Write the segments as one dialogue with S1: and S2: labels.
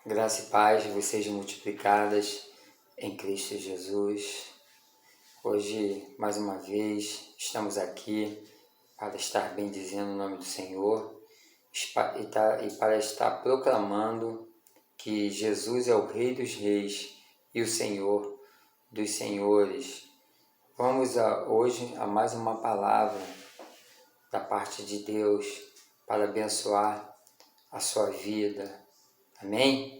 S1: Graça e paz vos sejam multiplicadas em Cristo Jesus. Hoje, mais uma vez, estamos aqui para estar bendizendo o nome do Senhor e para estar proclamando que Jesus é o Rei dos Reis e o Senhor dos Senhores. Vamos hoje a mais uma palavra da parte de Deus para abençoar a sua vida. Amém?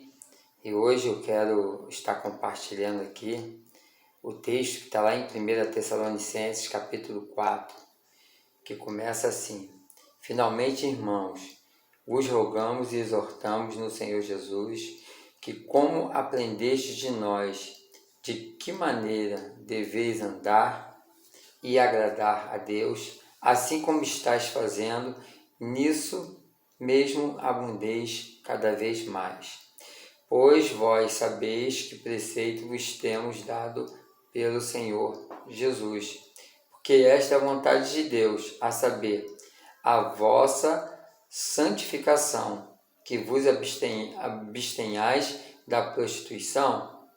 S1: E hoje eu quero estar compartilhando aqui o texto que está lá em 1 Tessalonicenses, capítulo 4, que começa assim: Finalmente, irmãos, vos rogamos e exortamos no Senhor Jesus que, como aprendestes de nós, de que maneira deveis andar e agradar a Deus, assim como estáis fazendo, nisso mesmo abundeis cada vez mais. Pois vós sabeis que preceito vos temos dado pelo Senhor Jesus, porque esta é a vontade de Deus, a saber, a vossa santificação, que vos abstenhais da prostituição,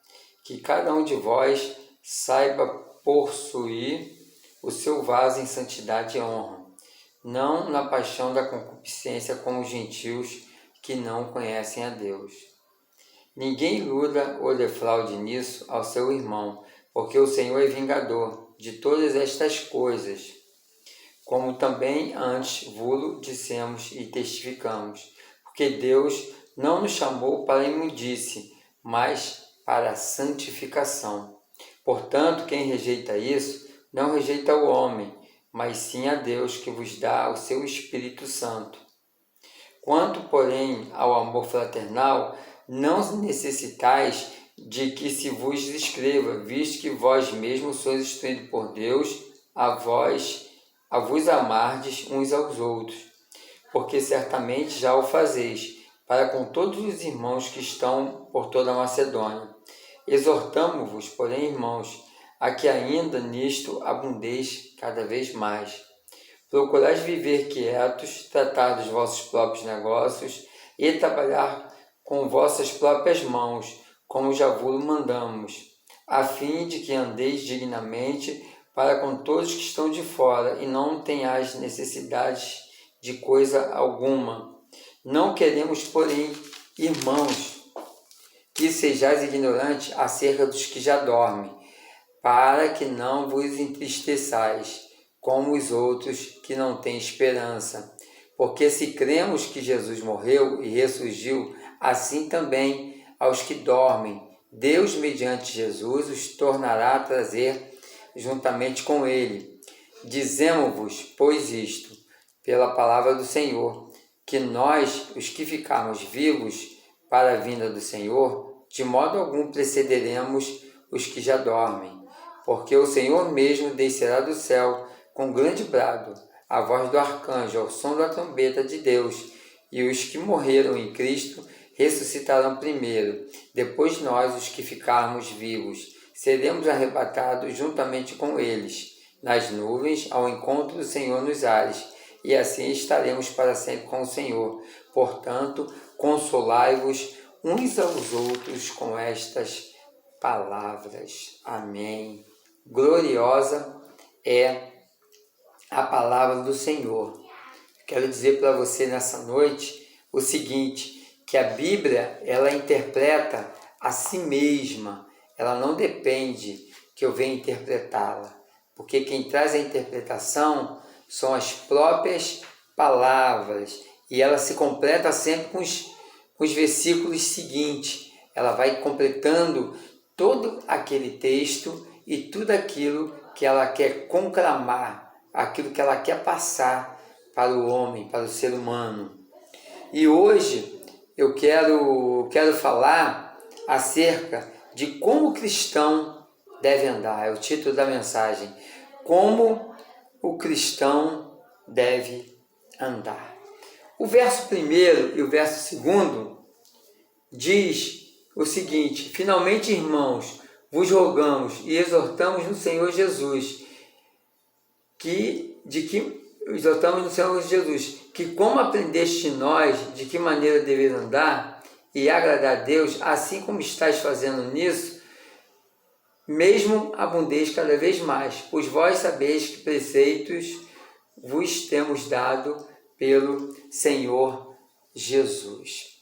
S1: que cada um de vós saiba possuir o seu vaso em santidade e honra, não na paixão da concupiscência como os gentios que não conhecem a Deus. Ninguém iluda ou defraude nisso ao seu irmão, porque o Senhor é vingador de todas estas coisas, como também antes vos dissemos e testificamos, porque Deus não nos chamou para a imundície, mas para a santificação. Portanto, quem rejeita isso, não rejeita o homem, mas sim a Deus, que vos dá o seu Espírito Santo. Quanto, porém, ao amor fraternal, não necessitais de que se vos escreva, visto que vós mesmos sois instruídos por Deus a vos amardes uns aos outros, porque certamente já o fazeis, para com todos os irmãos que estão por toda a Macedônia. Exortamo-vos, porém, irmãos, a que ainda nisto abundeis cada vez mais. Procurais viver quietos, tratar dos vossos próprios negócios e trabalhar com vossas próprias mãos, como já vos mandamos, a fim de que andeis dignamente para com todos que estão de fora e não tenhais necessidade de coisa alguma. Não queremos, porém, irmãos, que sejais ignorantes acerca dos que já dormem, para que não vos entristeçais, como os outros que não têm esperança. Porque se cremos que Jesus morreu e ressurgiu, assim também aos que dormem, Deus, mediante Jesus, os tornará a trazer juntamente com ele. Dizemos-vos, pois isto, pela palavra do Senhor, que nós, os que ficarmos vivos para a vinda do Senhor, de modo algum precederemos os que já dormem. Porque o Senhor mesmo descerá do céu com grande brado, a voz do arcanjo, ao som da trombeta de Deus, e os que morreram em Cristo ressuscitarão primeiro. Depois nós, os que ficarmos vivos, seremos arrebatados juntamente com eles, nas nuvens, ao encontro do Senhor nos ares, e assim estaremos para sempre com o Senhor. Portanto, consolai-vos uns aos outros com estas palavras. Amém. Gloriosa é a palavra do Senhor. Quero dizer para você nessa noite o seguinte, que a Bíblia, ela interpreta a si mesma, ela não depende que eu venha interpretá-la, porque quem traz a interpretação são as próprias palavras, e ela se completa sempre com os versículos seguintes, ela vai completando todo aquele texto e tudo aquilo que ela quer conclamar, aquilo que ela quer passar para o homem, para o ser humano. E hoje eu quero falar acerca de como o cristão deve andar. É o título da mensagem. Como o cristão deve andar. O verso 1 e o verso 2 diz o seguinte: Finalmente, irmãos, vos rogamos e exortamos no Senhor Jesus, que como aprendeste de nós, de que maneira deveis andar, e agradar a Deus, assim como estás fazendo nisso, mesmo abundeis cada vez mais, pois vós sabeis que preceitos vos temos dado pelo Senhor Jesus.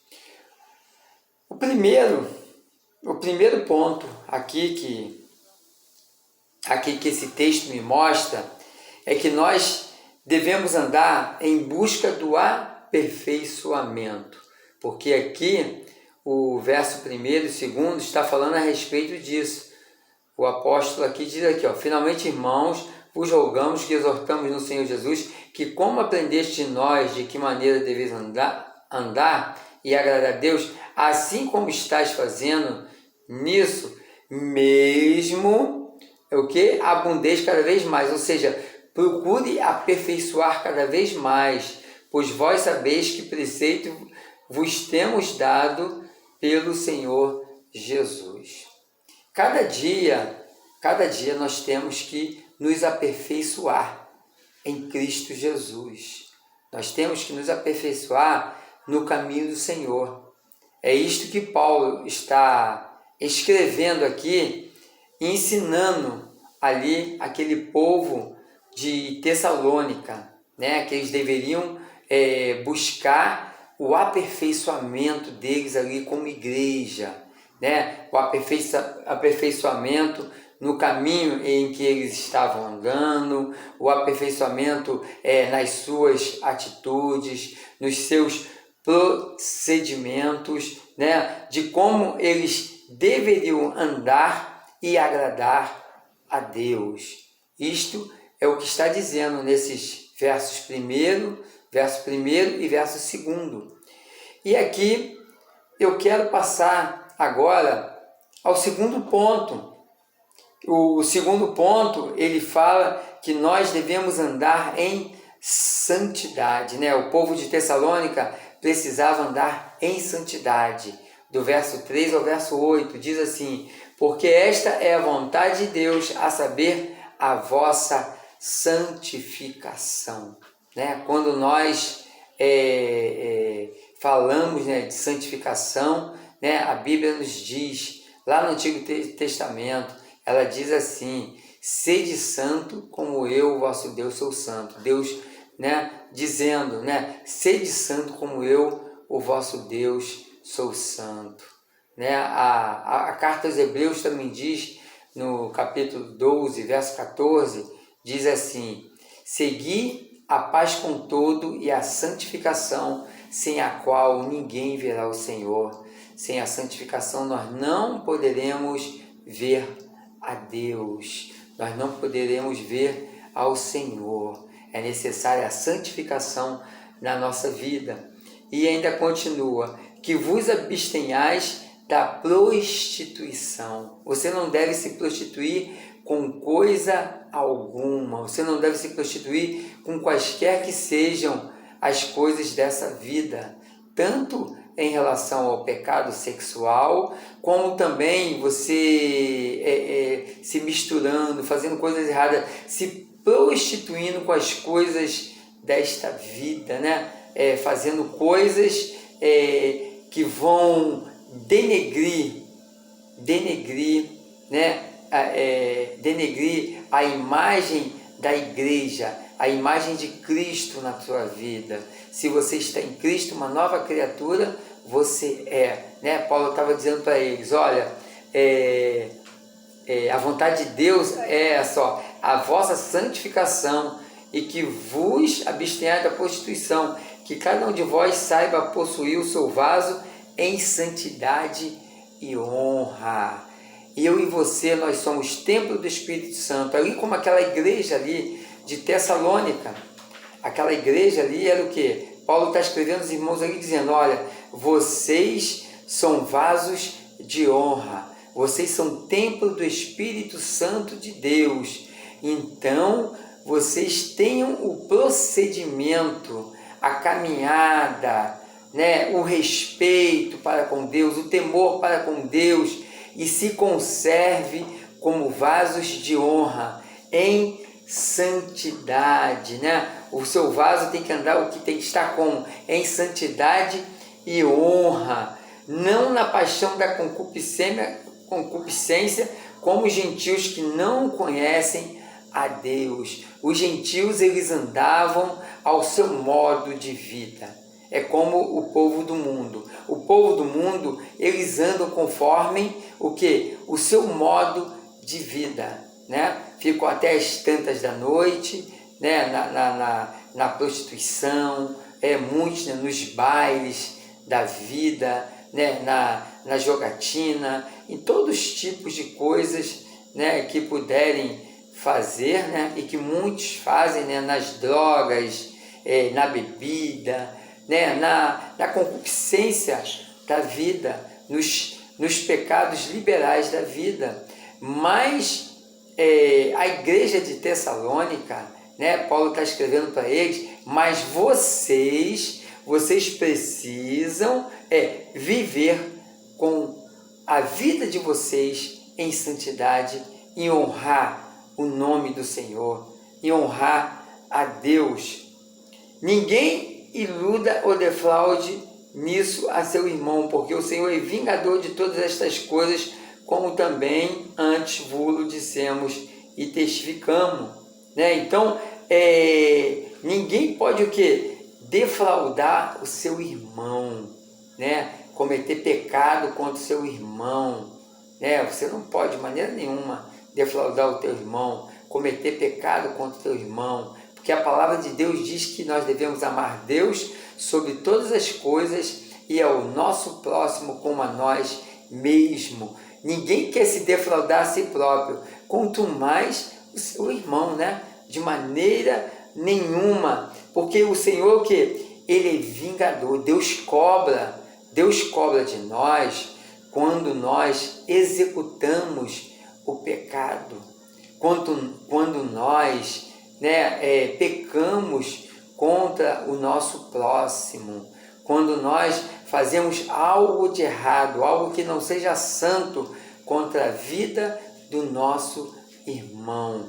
S1: O primeiro ponto aqui que esse texto me mostra é que nós devemos andar em busca do aperfeiçoamento, porque aqui o verso 1 e 2 está falando a respeito disso. O apóstolo aqui diz aqui, finalmente, irmãos, vos rogamos que exortamos no Senhor Jesus, que como aprendeste de nós de que maneira deveis andar e agradar a Deus, assim como estás fazendo nisso, mesmo abundeis cada vez mais, ou seja, procure aperfeiçoar cada vez mais, pois vós sabeis que preceito vos temos dado pelo Senhor Jesus. Cada dia nós temos que nos aperfeiçoar em Cristo Jesus. Nós temos que nos aperfeiçoar no caminho do Senhor. É isto que Paulo está escrevendo aqui, ensinando ali aquele povo de Tessalônica, né? Que eles deveriam buscar o aperfeiçoamento deles ali como igreja, né? O aperfeiçoamento no caminho em que eles estavam andando, o aperfeiçoamento nas suas atitudes, nos seus procedimentos, né? De como eles deveriam andar e agradar a Deus. Isto é o que está dizendo nesses verso 1 e verso 2. E aqui eu quero passar agora ao segundo ponto. O segundo ponto, ele fala que nós devemos andar em santidade, né? O povo de Tessalônica precisava andar em santidade. Do verso 3 ao verso 8, diz assim: porque esta é a vontade de Deus, a saber, a vossa santificação. Né? Quando nós falamos, né, de santificação, né, a Bíblia nos diz, lá no Antigo Testamento, ela diz assim: sede santo como eu, vosso Deus, sou santo. Deus, né, dizendo, né, sede santo como eu, o vosso Deus, sou santo. Né? A carta aos Hebreus também diz, no capítulo 12, verso 14, diz assim: segui a paz com todo e a santificação, sem a qual ninguém verá o Senhor. Sem a santificação nós não poderemos ver a Deus, nós não poderemos ver ao Senhor. É necessária a santificação na nossa vida. E ainda continua: que vos abstenhais da prostituição. Você não deve se prostituir com coisa alguma. Você não deve se prostituir com quaisquer que sejam as coisas dessa vida, tanto em relação ao pecado sexual, como também você se misturando, fazendo coisas erradas, se prostituindo com as coisas desta vida, né? Fazendo coisas que vão denegrir, né? Denegrir a imagem da igreja, a imagem de Cristo na sua vida. Se você está em Cristo, uma nova criatura, você né? Paulo estava dizendo para eles: olha, a vontade de Deus é só a vossa santificação, e que vos abstenhais da prostituição, que cada um de vós saiba possuir o seu vaso em santidade e honra. Eu e você, nós somos templo do Espírito Santo, ali como aquela igreja ali de Tessalônica. Aquela igreja ali era o quê? Paulo está escrevendo aos irmãos ali dizendo: olha, vocês são vasos de honra, vocês são templo do Espírito Santo de Deus. Então, vocês tenham o procedimento, a caminhada, né, o respeito para com Deus, o temor para com Deus, e se conserve como vasos de honra em santidade, né? O seu vaso tem que andar, o que tem que estar como? Em santidade e honra. não na paixão da concupiscência, como os gentios que não conhecem a Deus. Os gentios, eles andavam ao seu modo de vida. É como o povo do mundo. O povo do mundo, eles andam conforme o quê? O seu modo de vida, né? Ficam até as tantas da noite, né? na prostituição, muitos, né? Nos bailes da vida, né? na jogatina, em todos os tipos de coisas, né? Que puderem fazer, né? E que muitos fazem, né? Nas drogas, na bebida, né? na concupiscência da vida, nos pecados liberais da vida. Mas a igreja de Tessalônica, né? Paulo está escrevendo para eles, mas vocês precisam viver com a vida de vocês em santidade, em honrar o nome do Senhor, em honrar a Deus. Ninguém iluda ou defraude nisso a seu irmão, porque o Senhor é vingador de todas estas coisas, como também antes vos dissemos e testificamos, né? Então, ninguém pode o quê? Defraudar o seu irmão, né? Cometer pecado contra o seu irmão, né? Você não pode de maneira nenhuma defraudar o teu irmão, cometer pecado contra o teu irmão, porque a palavra de Deus diz que nós devemos amar Deus sobre todas as coisas e ao nosso próximo como a nós mesmos. Ninguém quer se defraudar a si próprio, quanto mais o seu irmão, né? De maneira nenhuma, porque o Senhor, que Ele é vingador. Deus cobra de nós quando nós executamos o pecado, quando nós, né, pecamos contra o nosso próximo, quando nós fazemos algo de errado, algo que não seja santo contra a vida do nosso irmão.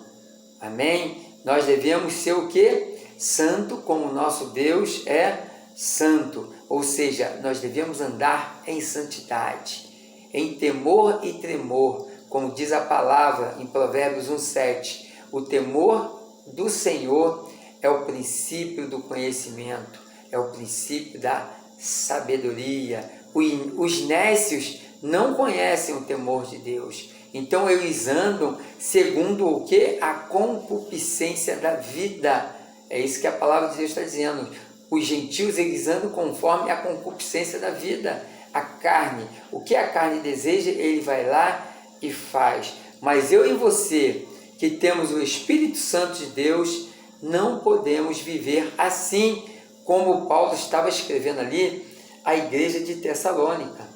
S1: Amém? Nós devemos ser o quê? Santo, como o nosso Deus é santo. Ou seja, nós devemos andar em santidade, em temor e tremor, como diz a palavra em Provérbios 1,7. O temor do Senhor é o princípio do conhecimento, é o princípio da sabedoria. Os nécios não conhecem o temor de Deus, então eles andam segundo o que? A concupiscência da vida. É isso que a palavra de Deus está dizendo. Os gentios, eles andam conforme a concupiscência da vida, a carne. O que a carne deseja, ele vai lá e faz. Mas eu e você, que temos o Espírito Santo de Deus, não podemos viver assim, como Paulo estava escrevendo ali à igreja de Tessalônica.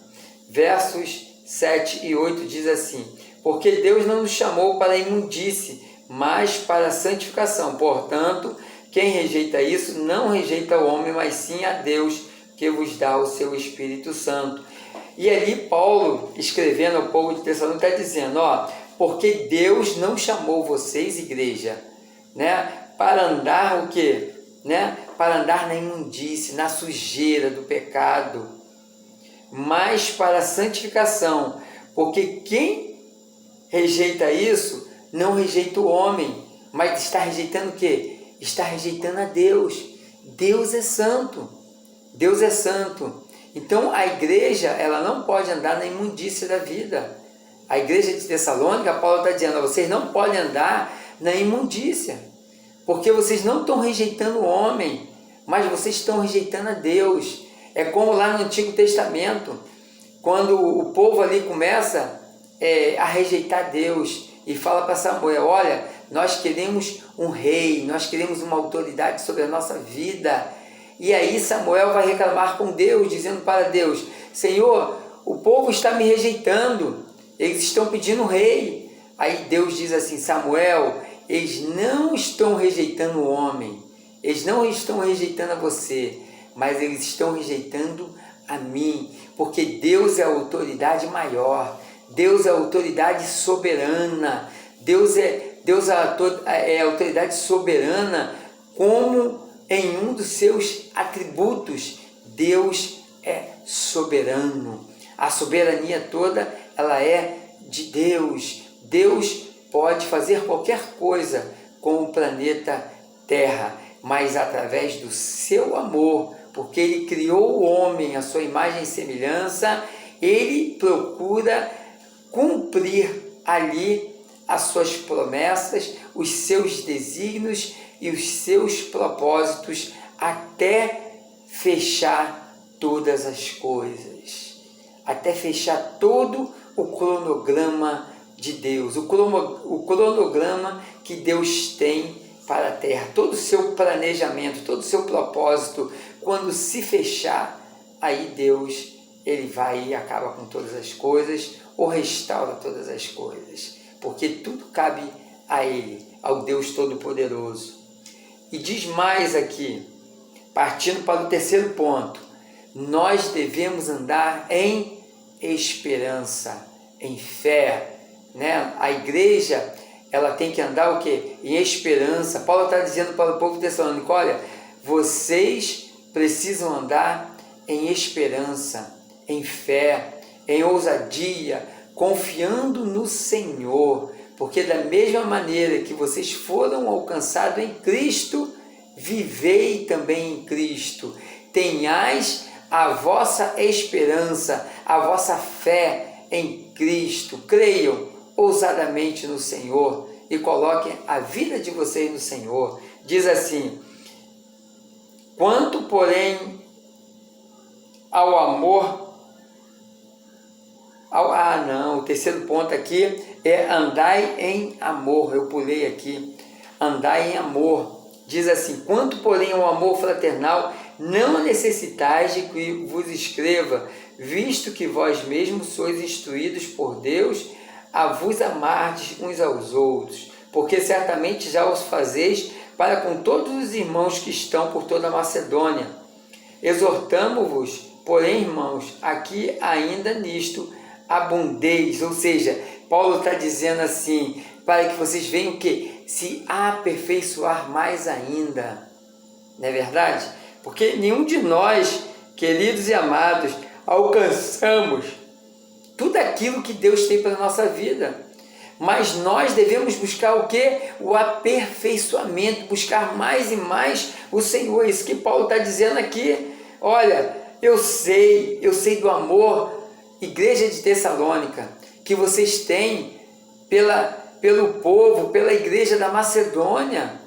S1: Versos 7 e 8 diz assim: porque Deus não nos chamou para a imundície, mas para a santificação. Portanto, quem rejeita isso, não rejeita o homem, mas sim a Deus, que vos dá o seu Espírito Santo. E ali Paulo, escrevendo ao povo de Tessalônica, está dizendo, porque Deus não chamou vocês, igreja, né, para andar o quê? Né? Para andar na imundície, na sujeira do pecado, mas para a santificação. Porque quem rejeita isso, não rejeita o homem, mas está rejeitando o quê? Está rejeitando a Deus. Deus é santo. Deus é santo. Então a igreja, ela não pode andar na imundícia da vida. A igreja de Tessalônica, Paulo está dizendo, vocês não podem andar na imundícia, porque vocês não estão rejeitando o homem, mas vocês estão rejeitando a Deus. É como lá no Antigo Testamento, quando o povo ali começa a rejeitar Deus e fala para Samuel, olha, nós queremos um rei, nós queremos uma autoridade sobre a nossa vida. E aí Samuel vai reclamar com Deus, dizendo para Deus, Senhor, o povo está me rejeitando, eles estão pedindo um rei. Aí Deus diz assim, Samuel, eles não estão rejeitando o homem, eles não estão rejeitando a você, mas eles estão rejeitando a mim, porque Deus é a autoridade maior, Deus é a autoridade soberana, Deus é a autoridade soberana, como em um dos seus atributos, Deus é soberano. A soberania toda, ela é de Deus. Deus pode fazer qualquer coisa com o planeta Terra, mas através do seu amor, porque Ele criou o homem à sua imagem e semelhança, Ele procura cumprir ali as suas promessas, os seus desígnios e os seus propósitos até fechar todas as coisas, até fechar todo o cronograma de Deus, o cronograma que Deus tem para a terra, todo o seu planejamento, todo o seu propósito. Quando se fechar, aí Deus, Ele vai e acaba com todas as coisas, ou restaura todas as coisas, porque tudo cabe a Ele, ao Deus Todo-Poderoso. E diz mais aqui, partindo para o terceiro ponto, nós devemos andar em esperança, em fé, né? A igreja, ela tem que andar o quê? Em esperança. Paulo está dizendo para o povo tessalônico, olha, vocês precisam andar em esperança, em fé, em ousadia, confiando no Senhor, porque da mesma maneira que vocês foram alcançados em Cristo, vivei também em Cristo. Tenhais a vossa esperança, a vossa fé em Cristo. Creiam ousadamente no Senhor e coloquem a vida de vocês no Senhor. Diz assim, quanto, porém, ao amor... o terceiro ponto aqui é andai em amor. Eu pulei aqui. Andai em amor. Diz assim, quanto, porém, ao amor fraternal, não necessitais de que vos escreva, visto que vós mesmos sois instruídos por Deus a vos amardes uns aos outros, porque certamente já os fazeis para com todos os irmãos que estão por toda a Macedônia. Exortamo-vos, porém, irmãos, aqui ainda nisto abundeis, ou seja, Paulo está dizendo assim, para que vocês venham o quê? Se aperfeiçoar mais ainda, não é verdade? Porque nenhum de nós, queridos e amados, alcançamos tudo aquilo que Deus tem para a nossa vida, mas nós devemos buscar o quê? O aperfeiçoamento, buscar mais e mais o Senhor. Isso que Paulo está dizendo aqui. Olha, eu sei do amor, igreja de Tessalônica, que vocês têm pelo povo, pela igreja da Macedônia,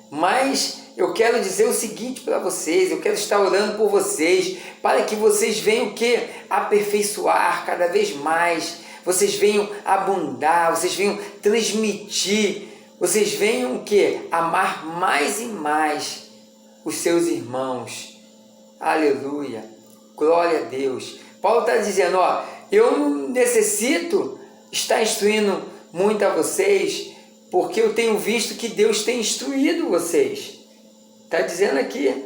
S1: mas eu quero dizer o seguinte para vocês, eu quero estar orando por vocês, para que vocês venham o quê? Aperfeiçoar cada vez mais, vocês venham abundar, vocês venham transmitir, vocês venham o quê? Amar mais e mais os seus irmãos. Aleluia, glória a Deus. Paulo está dizendo, ó, eu não necessito estar instruindo muito a vocês, porque eu tenho visto que Deus tem instruído vocês. Está dizendo aqui,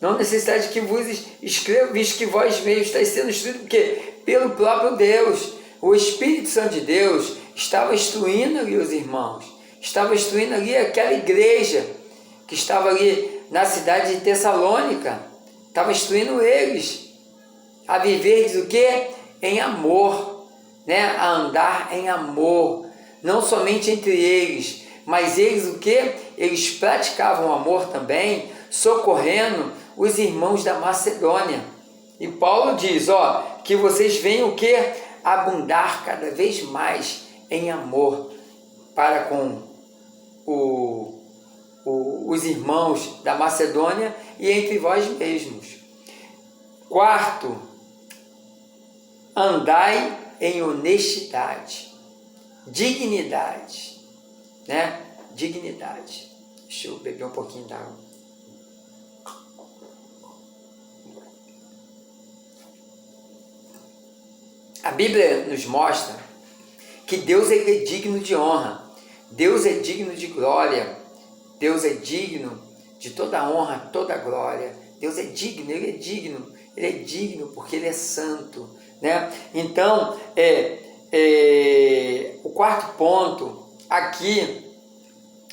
S1: não necessidade que vos escreva, visto que vós mesmos estáis sendo instruídos, porque pelo próprio Deus, o Espírito Santo de Deus estava instruindo ali os irmãos, estava instruindo ali aquela igreja que estava ali na cidade de Tessalônica, estava instruindo eles a viver o quê? Em amor, né? A andar em amor, não somente entre eles, mas eles o quê? Eles praticavam amor também, socorrendo os irmãos da Macedônia. E Paulo diz, ó, que vocês venham o quê? Abundar cada vez mais em amor para com os irmãos da Macedônia e entre vós mesmos. Quarto, andai em honestidade, dignidade, né? Dignidade. Deixa eu beber um pouquinho d'água. A Bíblia nos mostra que Deus é digno de honra, Deus é digno de glória, Deus é digno de toda honra, toda glória. Deus é digno, Ele é digno porque Ele é santo, né? Então, o quarto ponto aqui,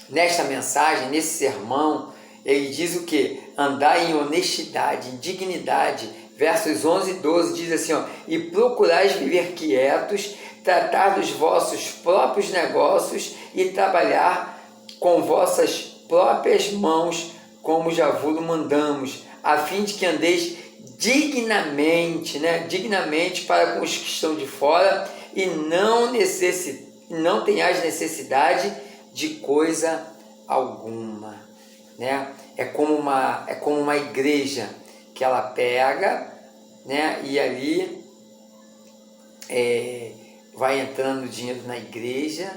S1: nesta mensagem, nesse sermão, ele diz o que? Andar em honestidade, em dignidade, versos 11 e 12 diz assim, ó, e procurais viver quietos, tratar dos vossos próprios negócios e trabalhar com vossas próprias mãos, como já vos mandamos, a fim de que andeis dignamente, né? Dignamente para com os que estão de fora e não tenhais necessidade de coisa alguma, né? É como uma igreja que ela pega, né? E ali vai entrando dinheiro na igreja,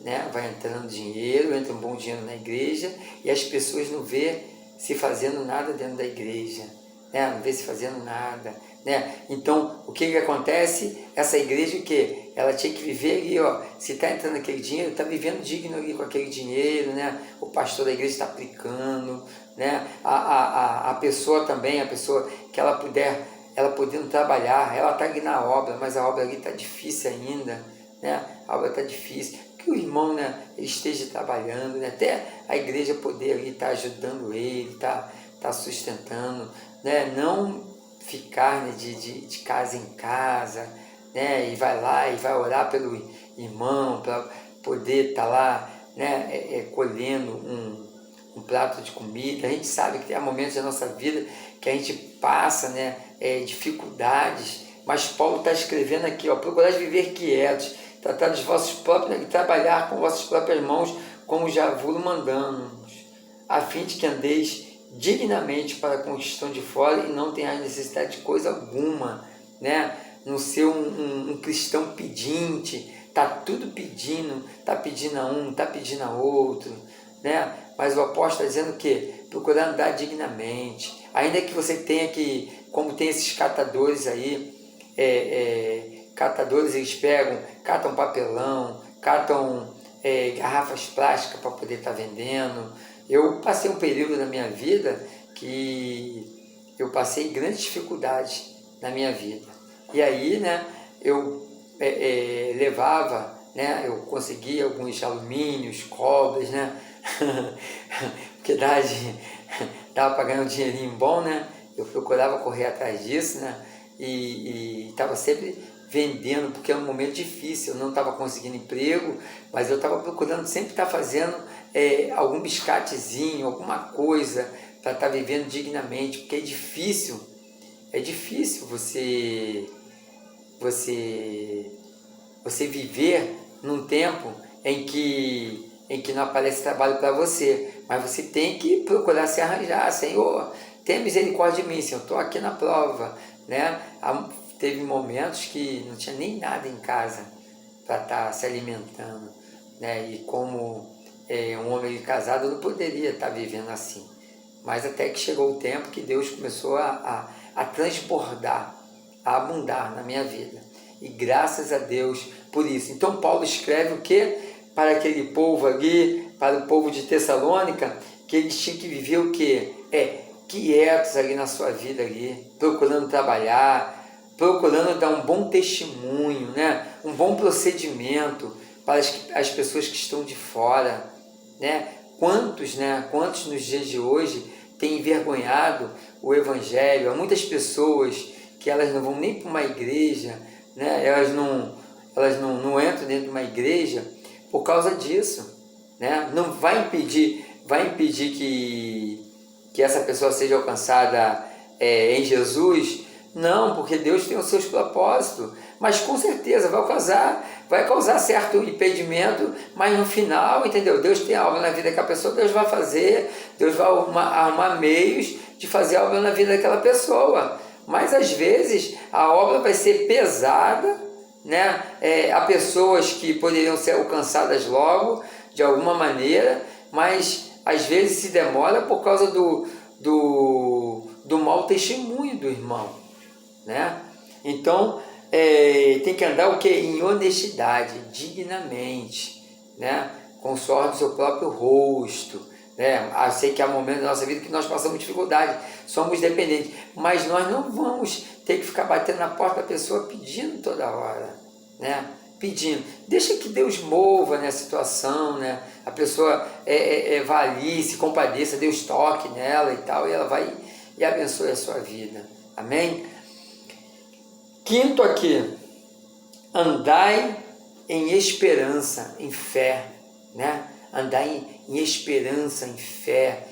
S1: né? Vai entrando dinheiro, entra um bom dinheiro na igreja e as pessoas não vê se fazendo nada dentro da igreja, né? Não vê se fazendo nada, né? Então, o que acontece? Essa igreja, o que? Ela tinha que viver ali, ó, se está entrando aquele dinheiro, está vivendo digno ali com aquele dinheiro, né? O pastor da igreja está aplicando, né? A pessoa também, a pessoa que ela podendo trabalhar, ela está ali na obra, mas a obra ali está difícil ainda, né? A obra está difícil, que o irmão, né, ele esteja trabalhando, né? Até a igreja poder ali estar ajudando ele, tá sustentando, né? Não ficar, né, de casa em casa, né? E vai lá e vai orar pelo irmão para poder estar lá, né, colhendo um prato de comida. A gente sabe que tem momentos da nossa vida que a gente passa, né, dificuldades, mas Paulo está escrevendo aqui, ó, procurai viver quietos, tratar dos vossos próprios, e trabalhar com vossas próprias mãos, como já vos mandamos, a fim de que andeis dignamente para com os que estão de fora e não tenhais necessidade de coisa alguma, né? Não ser um cristão pedinte, tá tudo pedindo, tá pedindo a um, tá pedindo a outro, né? Mas o apóstolo está dizendo que procurar andar dignamente, ainda que você tenha que, como tem esses catadores aí, catadores, eles catam papelão, catam garrafas plásticas para poder estar vendendo. Eu passei um período na minha vida que eu passei grandes dificuldades na minha vida. E aí, né, eu levava, né, eu conseguia alguns alumínios, cobras, né, porque dava para ganhar um dinheirinho bom, né, eu procurava correr atrás disso, né, e estava sempre vendendo, porque era um momento difícil, eu não estava conseguindo emprego, mas eu estava procurando sempre estar fazendo algum biscatezinho, alguma coisa para estar vivendo dignamente, porque é difícil você viver num tempo em que não aparece trabalho para você, mas você tem que procurar se arranjar. Senhor, tenha misericórdia de mim, Senhor, estou aqui na prova, né? Teve momentos que não tinha nem nada em casa para estar se alimentando, né? E como um homem casado, eu não poderia estar vivendo assim. Mas até que chegou o tempo que Deus começou a transbordar, a abundar na minha vida. E graças a Deus por isso. Então Paulo escreve o quê? Para aquele povo ali, para o povo de Tessalônica, que eles tinham que viver o quê? Quietos ali na sua vida ali, procurando trabalhar, procurando dar um bom testemunho, né? Um bom procedimento para as pessoas que estão de fora, né? Quantos nos dias de hoje têm envergonhado o Evangelho? Há muitas pessoas que elas não vão nem para uma igreja, né? Elas não entram dentro de uma igreja por causa disso, né? Não vai impedir que essa pessoa seja alcançada em Jesus, não, porque Deus tem os seus propósitos, mas com certeza vai causar certo impedimento, mas no final, entendeu? Deus tem algo na vida daquela pessoa, Deus vai fazer, Deus vai arrumar meios de fazer algo na vida daquela pessoa, mas às vezes a obra vai ser pesada, né? Há pessoas que poderiam ser alcançadas logo, de alguma maneira, mas às vezes se demora por causa do mau testemunho do irmão, né? Então, tem que andar o quê? Em honestidade, dignamente, né? Com o suor do seu próprio rosto, né? Eu sei que há momentos da nossa vida que nós passamos dificuldade, somos dependentes, mas nós não vamos ter que ficar batendo na porta da pessoa pedindo toda hora, né? Pedindo, deixa que Deus mova nessa situação, né? A pessoa vá ali, se compadeça, Deus toque nela e tal, e ela vai e abençoe a sua vida, amém? Quinto aqui, andai em esperança, em fé, né? Andai em esperança, em fé.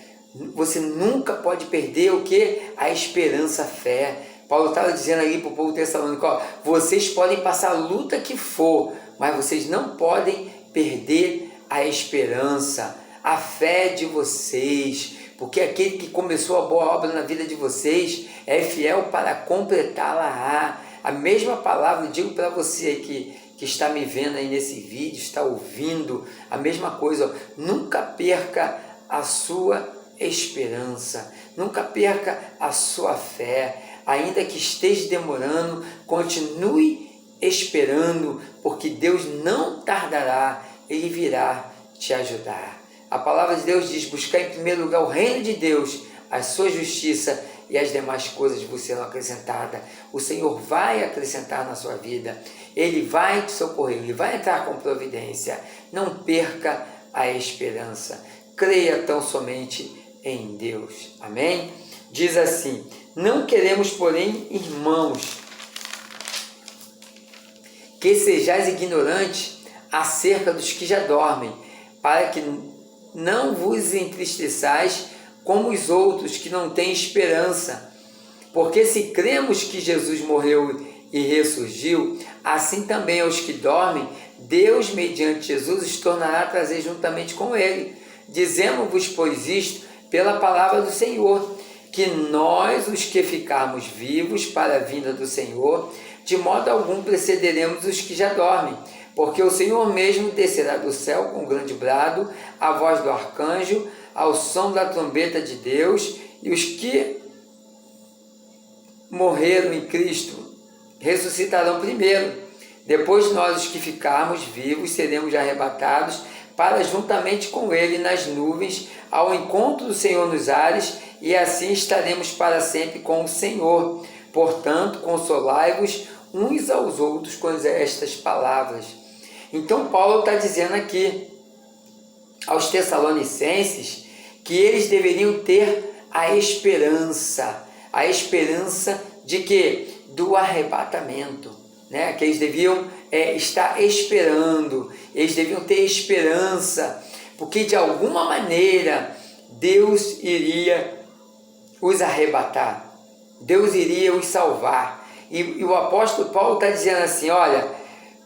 S1: Você nunca pode perder o que? A esperança, a fé. Paulo estava dizendo ali para o povo tessalônico, ó, vocês podem passar a luta que for, mas vocês não podem perder a esperança, a fé de vocês, porque aquele que começou a boa obra na vida de vocês é fiel para completá-la. A mesma palavra eu digo para você que está me vendo aí nesse vídeo, está ouvindo, a mesma coisa, ó, nunca perca a sua esperança, nunca perca a sua fé, ainda que esteja demorando, continue esperando, porque Deus não tardará, Ele virá te ajudar. A palavra de Deus diz, buscar em primeiro lugar o reino de Deus, a sua justiça, e as demais coisas vos serão acrescentadas. O Senhor vai acrescentar na sua vida, Ele vai te socorrer, Ele vai entrar com providência. Não perca a esperança, creia tão somente em Deus. Amém? Diz assim, não queremos, porém, irmãos, que sejais ignorantes acerca dos que já dormem, para que não vos entristeçais como os outros que não têm esperança. Porque se cremos que Jesus morreu e ressurgiu, assim também aos que dormem, Deus, mediante Jesus, os tornará a trazer juntamente com Ele. Dizemos-vos, pois, isto pela palavra do Senhor, que nós, os que ficarmos vivos para a vinda do Senhor, de modo algum precederemos os que já dormem, porque o Senhor mesmo descerá do céu com um grande brado, a voz do arcanjo, ao som da trombeta de Deus, e os que morreram em Cristo ressuscitarão primeiro. Depois nós, os que ficarmos vivos, seremos arrebatados para juntamente com Ele nas nuvens, ao encontro do Senhor nos ares, e assim estaremos para sempre com o Senhor. Portanto, consolai-vos uns aos outros com estas palavras. Então Paulo está dizendo aqui aos Tessalonicenses que eles deveriam ter a esperança de quê? Do arrebatamento, né? Que eles deviam estar esperando, eles deviam ter esperança, porque de alguma maneira Deus iria os arrebatar, Deus iria os salvar. E o apóstolo Paulo está dizendo assim, olha,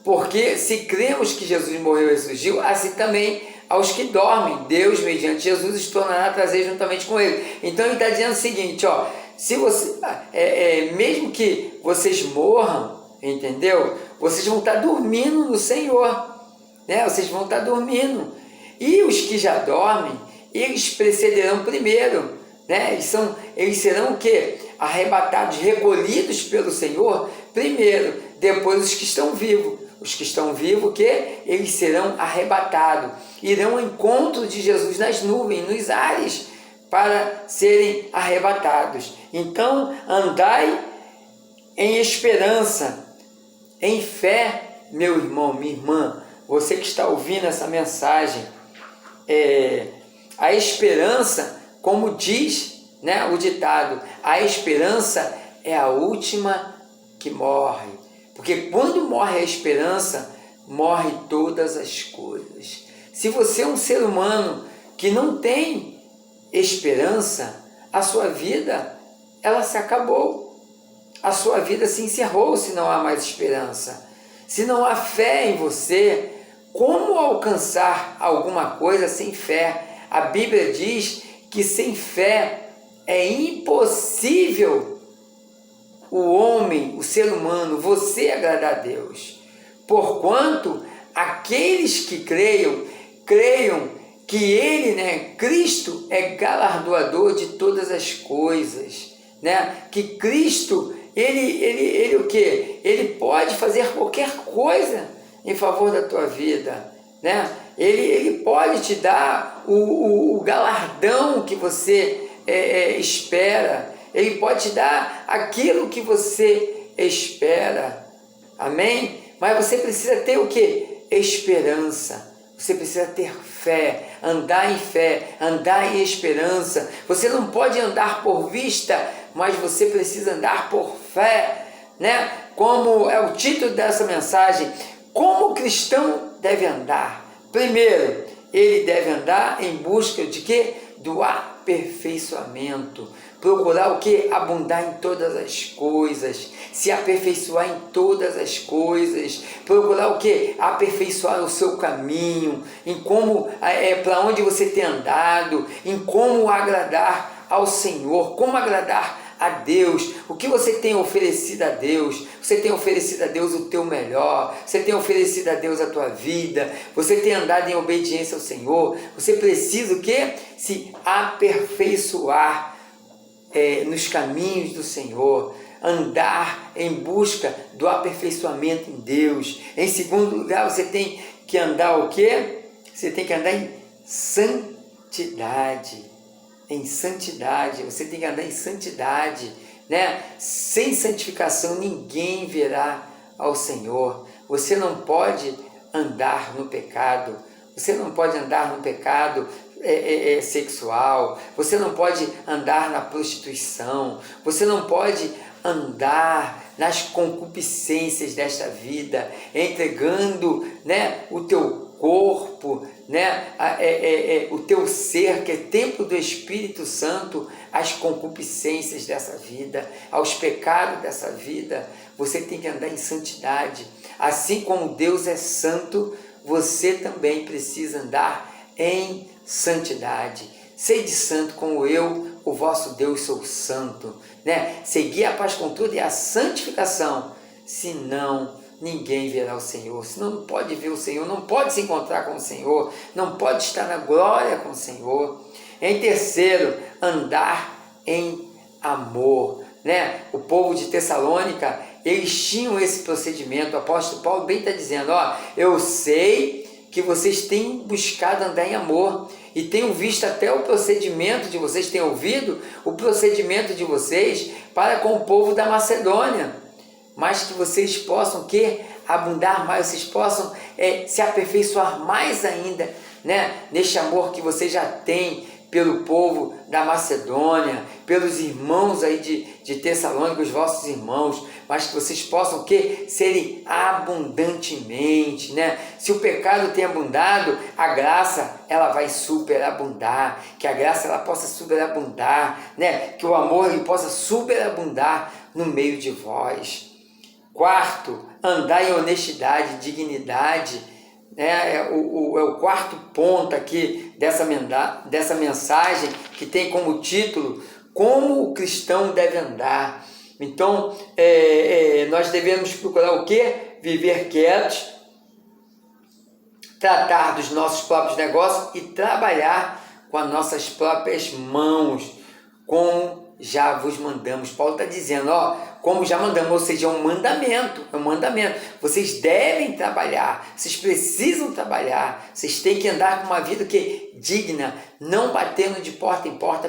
S1: porque se cremos que Jesus morreu e ressurgiu, assim também aos que dormem, Deus, mediante Jesus, os tornará a trazer juntamente com Ele. Então ele está dizendo o seguinte, ó, se você, mesmo que vocês morram, entendeu? Vocês vão estar dormindo no Senhor, né? Vocês vão estar dormindo. E os que já dormem, eles precederão primeiro, né? Eles serão o quê? Arrebatados, recolhidos pelo Senhor primeiro, depois os que estão vivos. Os que estão vivos, que eles serão arrebatados, irão ao encontro de Jesus nas nuvens, nos ares, para serem arrebatados. Então, andai em esperança, em fé, meu irmão, minha irmã, você que está ouvindo essa mensagem, a esperança, como diz, né, o ditado, a esperança é a última que morre. Porque quando morre a esperança, morre todas as coisas. Se você é um ser humano que não tem esperança, a sua vida, ela se acabou. A sua vida se encerrou se não há mais esperança. Se não há fé em você, como alcançar alguma coisa sem fé? A Bíblia diz que sem fé é impossível o homem, o ser humano, você agradar a Deus. Porquanto aqueles que creiam que Ele, né, Cristo, é galardoador de todas as coisas, né? Que Cristo, ele o quê? Ele pode fazer qualquer coisa em favor da tua vida, né? Ele pode te dar o galardão que você espera. Ele pode te dar aquilo que você espera. Amém? Mas você precisa ter o quê? Esperança. Você precisa ter fé, andar em esperança. Você não pode andar por vista, mas você precisa andar por fé. né? Como é o título dessa mensagem, como o cristão deve andar. Primeiro, ele deve andar em busca de quê? Do aperfeiçoamento. Procurar o quê? Abundar em todas as coisas, se aperfeiçoar em todas as coisas, procurar o quê? Aperfeiçoar o seu caminho, em como, para onde você tem andado, em como agradar ao Senhor, como agradar a Deus, o que você tem oferecido a Deus. Você tem oferecido a Deus o teu melhor, você tem oferecido a Deus a tua vida, você tem andado em obediência ao Senhor. Você precisa o quê? Se aperfeiçoar nos caminhos do Senhor, andar em busca do aperfeiçoamento em Deus. Em segundo lugar, você tem que andar o quê? Você tem que andar em santidade. Em santidade, você tem que andar em santidade, né? Sem santificação ninguém verá ao Senhor. Você não pode andar no pecado, você não pode andar no pecado sexual, você não pode andar na prostituição, você não pode andar nas concupiscências desta vida, entregando, né, o teu corpo, né, o teu ser, que é templo do Espírito Santo, às concupiscências dessa vida, aos pecados dessa vida. Você tem que andar em santidade. Assim como Deus é santo, você também precisa andar em santidade. Sede santo como eu, o vosso Deus, sou santo, né? Seguir a paz com tudo e a santificação, senão ninguém verá o Senhor. Senão não pode ver o Senhor, não pode se encontrar com o Senhor, não pode estar na glória com o Senhor. Em terceiro, andar em amor, né? O povo de Tessalônica, eles tinham esse procedimento. O apóstolo Paulo bem está dizendo, ó, eu sei que vocês têm buscado andar em amor, e tenho visto até o procedimento de vocês, tenho ouvido o procedimento de vocês para com o povo da Macedônia, mas que vocês possam abundar mais, vocês possam se aperfeiçoar mais ainda, né, neste amor que vocês já têm pelo povo da Macedônia, pelos irmãos aí de Tessalônica, os vossos irmãos, mas que vocês possam serem abundantemente, né? Se o pecado tem abundado, a graça ela vai superabundar, que a graça ela possa superabundar, né? Que o amor ele possa superabundar no meio de vós. Quarto, andar em honestidade, dignidade, né? É o quarto ponto aqui dessa mensagem, que tem como título como o cristão deve andar. Então, nós devemos procurar o quê? Viver quietos, tratar dos nossos próprios negócios e trabalhar com as nossas próprias mãos, como já vos mandamos. Paulo está dizendo, ó, como já mandamos, ou seja, é um mandamento, Vocês devem trabalhar, vocês precisam trabalhar, vocês têm que andar com uma vida digna, não batendo de porta em porta,